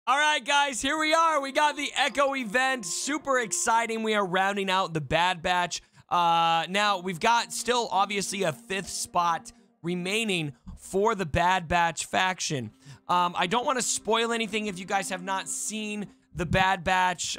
All right, guys, here we are. We got the Echo event. Super exciting. We are rounding out the Bad Batch. Now, we've got still, obviously, a 5th spot remaining for the Bad Batch faction. I don't want to spoil anything if you guys have not seen the Bad Batch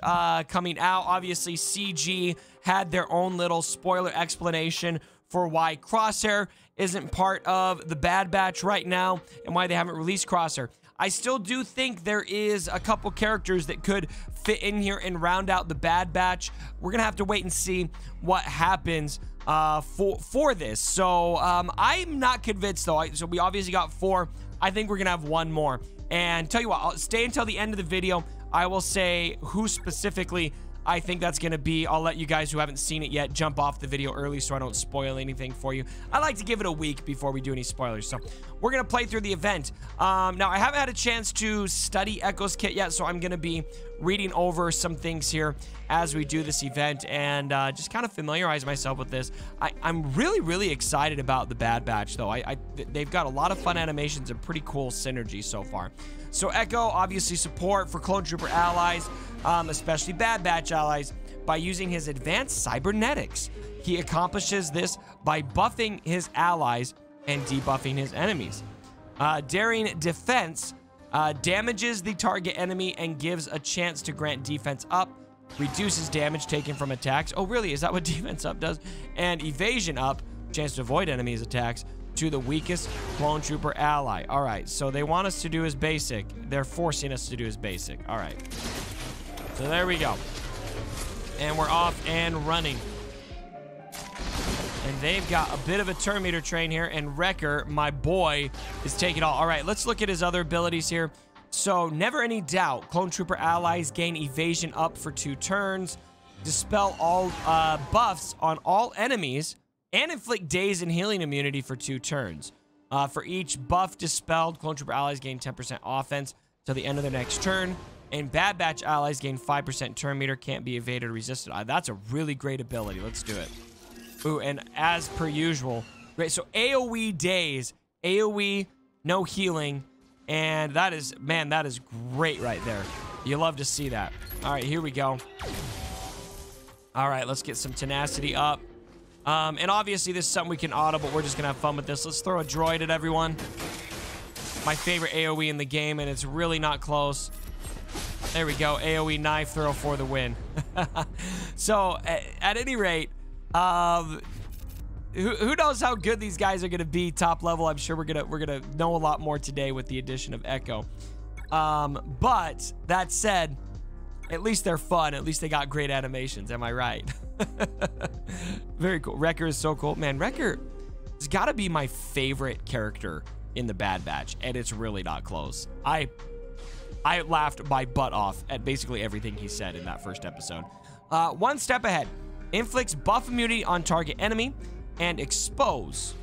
coming out. Obviously, CG had their own little spoiler explanation for why Crosshair isn't part of the Bad Batch right now and why they haven't released Crosshair. I still do think there is a couple characters that could fit in here and round out the Bad Batch. We're going to have to wait and see what happens for this. So I'm not convinced, though. So we obviously got 4. I think we're going to have 1 more. And tell you what, I'll stay until the end of the video. I will say who specifically I think that's going to be. I'll let you guys who haven't seen it yet jump off the video early so I don't spoil anything for you. I like to give it a week before we do any spoilers. So we're going to play through the event. Now, I haven't had a chance to study Echo's kit yet, so I'm going to be reading over some things here as we do this event and just kind of familiarize myself with this. I'm really, really excited about the Bad Batch, though. They've got a lot of fun animations and pretty cool synergy so far. So Echo, obviously support for Clone Trooper allies, especially Bad Batch allies, by using his advanced cybernetics. He accomplishes this by buffing his allies and debuffing his enemies. Daring Defense damages the target enemy and gives a chance to grant defense up, reduces damage taken from attacks. Oh, really? Is that what defense up does? And Evasion up, chance to avoid enemies' attacks, to the weakest Clone Trooper ally. All right, so they want us to do his basic. They're forcing us to do his basic. All right. So there we go. And we're off and running. And they've got a bit of a turn meter train here, and Wrecker, my boy, is taking all. All right, let's look at his other abilities here. So, never any doubt, Clone Trooper allies gain evasion up for 2 turns, dispel all buffs on all enemies, and inflict daze and healing immunity for 2 turns. For each buff dispelled, Clone Trooper allies gain 10% offense till the end of their next turn, and Bad Batch allies gain 5% turn meter, can't be evaded or resisted. That's a really great ability. Let's do it. Ooh, and as per usual, great. So AoE daze, AoE, no healing, and that is, man, that is great right there. You love to see that. All right, here we go. All right, let's get some tenacity up. And obviously this is something we can auto, but we're just gonna have fun with this. Let's throw a droid at everyone. My favorite AoE in the game, and it's really not close. There we go, AoE knife throw for the win. So at any rate, who knows how good these guys are gonna be top level. I'm sure we're gonna know a lot more today with the addition of Echo. But that said, at least they're fun. At least they got great animations. Am I right? Very cool. Wrecker is so cool. Man, Wrecker has got to be my favorite character in the Bad Batch, and it's really not close. I laughed my butt off at basically everything he said in that first episode. 1 step ahead. Inflicts buff immunity on target enemy and expose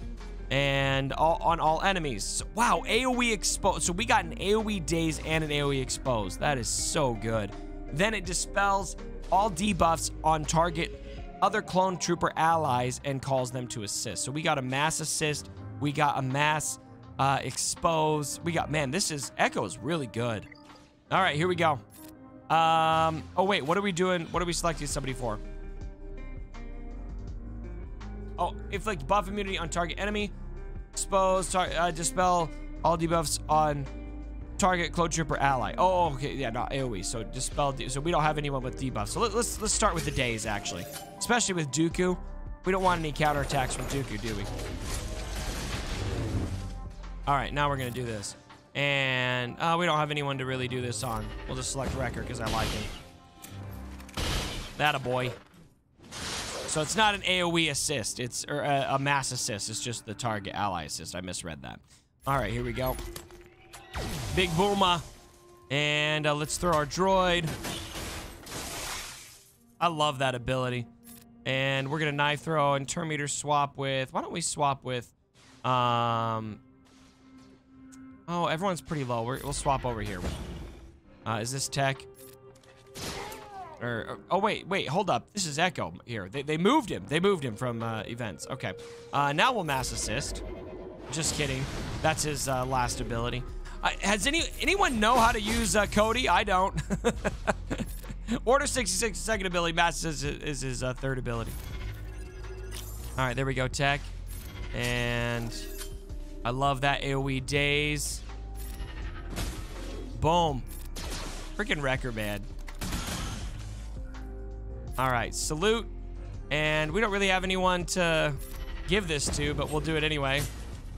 and on all enemies. So, wow, AoE expose. So we got an AoE daze and an AoE expose. That is so good. Then it dispels all debuffs on target other Clone Trooper allies and calls them to assist. So we got a mass assist. We got a mass expose. We got, man, this is, Echo is really good. All right, here we go. Oh, wait, what are we doing? What are we selecting somebody for? Oh, inflict buff immunity on target enemy. Expose, dispel all debuffs on target Clone Trooper ally. Oh, okay, yeah, not AoE. So dispel, so we don't have anyone with debuffs. So let's start with the daze, actually. Especially with Dooku. We don't want any counterattacks from Dooku, do we? All right, now we're gonna do this. And we don't have anyone to really do this on. We'll just select Wrecker because I like him. That a boy. So it's not an AoE assist. It's a mass assist. It's just the target ally assist. I misread that. All right, here we go. Big Booma. And let's throw our droid. I love that ability. And we're going to knife throw and turn meter swap with... Why don't we swap with... Oh, everyone's pretty low. We'll swap over here. Is this tech? Oh, wait, hold up. This is Echo here. They moved him. They moved him from events. Okay. Now we'll mass assist. Just kidding. That's his last ability. Has anyone know how to use Cody? I don't. Order 66 second ability. Mass is his third ability. All right, there we go, tech. And I love that AoE daze. Boom. Freaking wrecker, man. All right, salute. And we don't really have anyone to give this to, but we'll do it anyway.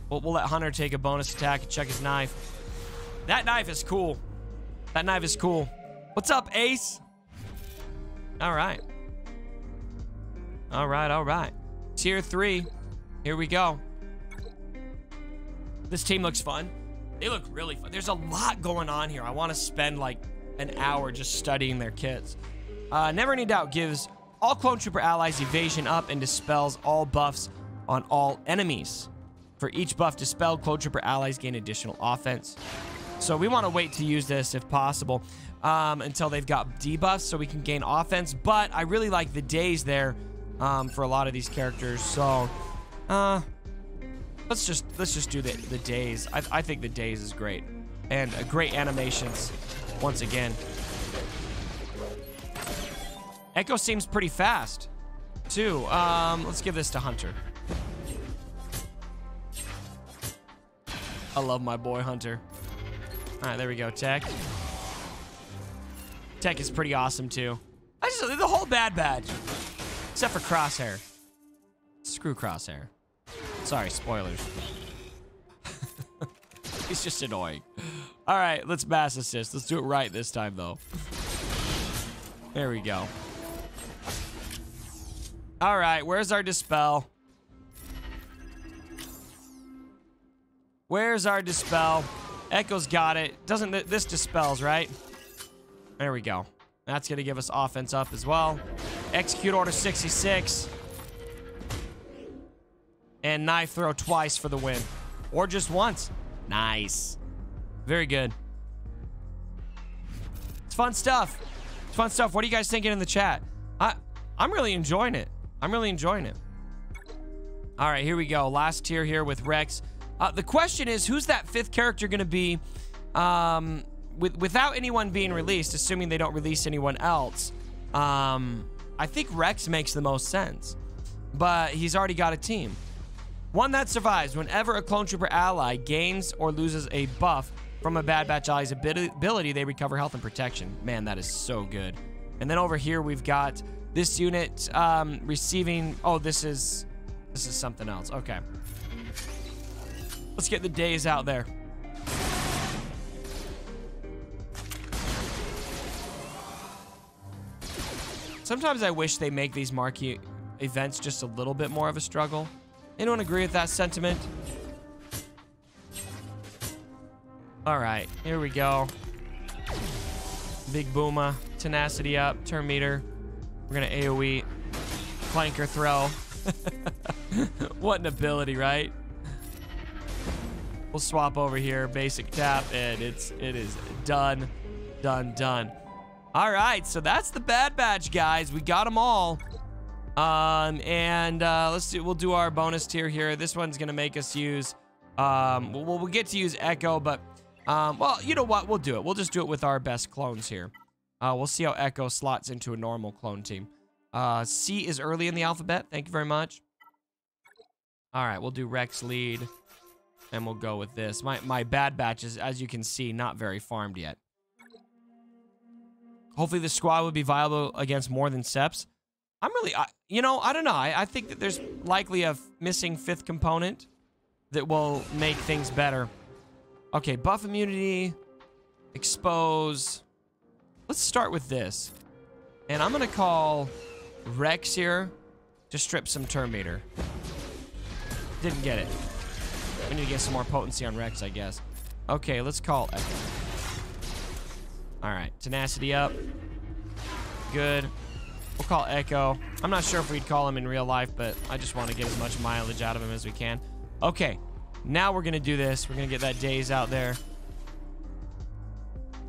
We'll let Hunter take a bonus attack and check his knife. That knife is cool. That knife is cool. What's up, Ace? All right. All right, all right. Tier 3. Here we go. This team looks fun. They look really fun. There's a lot going on here. I want to spend like an hour just studying their kits. Never Any Doubt gives all Clone Trooper allies evasion up and dispels all buffs on all enemies. For each buff dispelled, Clone Trooper allies gain additional offense. So we want to wait to use this if possible until they've got debuffs so we can gain offense. But I really like the daze there for a lot of these characters. So let's just do the daze. I think the daze is great and great animations once again. Echo seems pretty fast too. Let's give this to Hunter. I love my boy Hunter. All right, there we go, Tech. Tech is pretty awesome too. The whole Bad Batch, except for Crosshair. Screw Crosshair. Sorry, spoilers. He's just annoying. All right, let's mass assist. Let's do it right this time though. There we go. All right, where's our dispel? Where's our dispel? Echo's got it. Doesn't this dispels, right? There we go. That's gonna give us offense up as well. Execute Order 66. And knife throw twice for the win. Or just once. Nice. Very good. It's fun stuff. It's fun stuff. What are you guys thinking in the chat? I'm really enjoying it. I'm really enjoying it. All right, here we go. Last tier here with Rex. The question is, who's that 5th character going to be without anyone being released, assuming they don't release anyone else? I think Rex makes the most sense, but he's already got a team. One that survives. Whenever a Clone Trooper ally gains or loses a buff from a Bad Batch ally's ability, they recover health and protection. Man, that is so good. And then over here, we've got this unit receiving... Oh, this is something else. Okay. Let's get the days out there. Sometimes I wish they make these marquee events just a little bit more of a struggle. Anyone agree with that sentiment? All right, here we go. Big Booma, tenacity up, turn meter. We're gonna AoE, flanker throw. What an ability, right? We'll swap over here, basic tap, and it is done, done, done. All right, so that's the Bad Batch, guys. We got them all. We'll do our bonus tier here. This one's gonna make us use, we'll get to use Echo, but, well, you know what? We'll do it. We'll just do it with our best clones here. We'll see how Echo slots into a normal clone team. C is early in the alphabet. Thank you very much. All right, we'll do Rex lead, and we'll go with this. My Bad Batch is, as you can see, not very farmed yet. Hopefully the squad would be viable against more than Seps. I'm really, you know, I don't know. I think that there's likely a missing 5th component that will make things better. Okay, buff immunity, expose. Let's start with this. And I'm gonna call Rex here to strip some turn meter. Didn't get it. We need to get some more potency on Rex, I guess. Okay, let's call Echo. All right, tenacity up. Good. We'll call Echo. I'm not sure if we'd call him in real life, but I just want to get as much mileage out of him as we can. Okay, now we're gonna do this. We're gonna get that daze out there.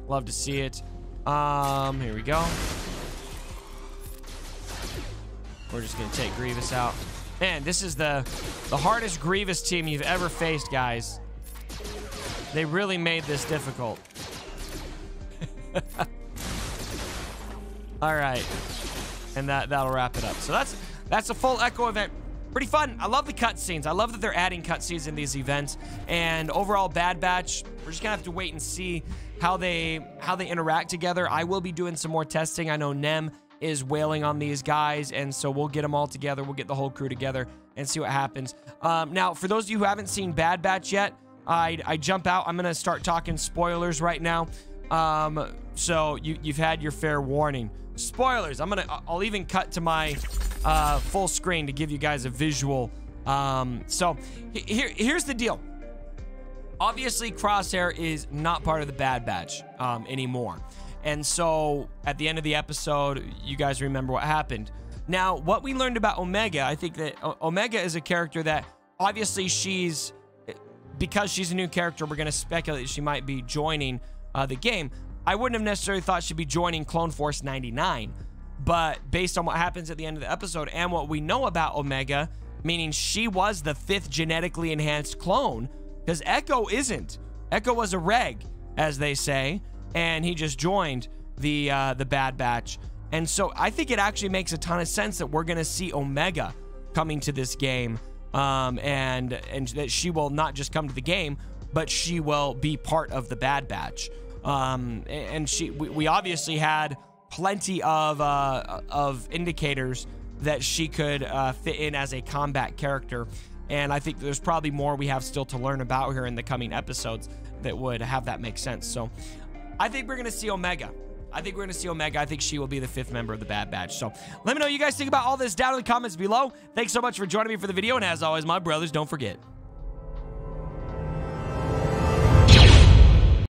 Love to see it. Here we go. We're just gonna take Grievous out. Man, this is the hardest Grievous team you've ever faced, guys. They really made this difficult. All right. And that'll wrap it up. So that's a full Echo event. Pretty fun. I love the cutscenes. I love that they're adding cutscenes in these events. And overall, Bad Batch, we're just gonna have to wait and see how they interact together. I will be doing some more testing. I know Nem is wailing on these guys, and so we'll get them all together. We'll get the whole crew together and see what happens. Now, for those of you who haven't seen Bad Batch yet, I jump out. I'm gonna start talking spoilers right now. So you've had your fair warning. Spoilers. I'll even cut to my full screen to give you guys a visual. So here's the deal. Obviously, Crosshair is not part of the Bad Batch anymore. And so at the end of the episode, you guys remember what happened. Now, what we learned about Omega, I think that Omega is a character that obviously because she's a new character, we're going to speculate she might be joining the game. I wouldn't have necessarily thought she'd be joining Clone Force 99, but based on what happens at the end of the episode and what we know about Omega, meaning she was the 5th genetically enhanced clone, because Echo isn't. Echo was a reg, as they say, and he just joined the Bad Batch. And so I think it actually makes a ton of sense that we're going to see Omega coming to this game, and that she will not just come to the game, but she will be part of the Bad Batch. And we obviously had plenty of indicators that she could fit in as a combat character. And I think there's probably more we have still to learn about her in the coming episodes that would have that make sense. So I think we're going to see Omega. I think she will be the 5th member of the Bad Batch. So let me know what you guys think about all this down in the comments below. Thanks so much for joining me for the video. And as always, my brothers, don't forget,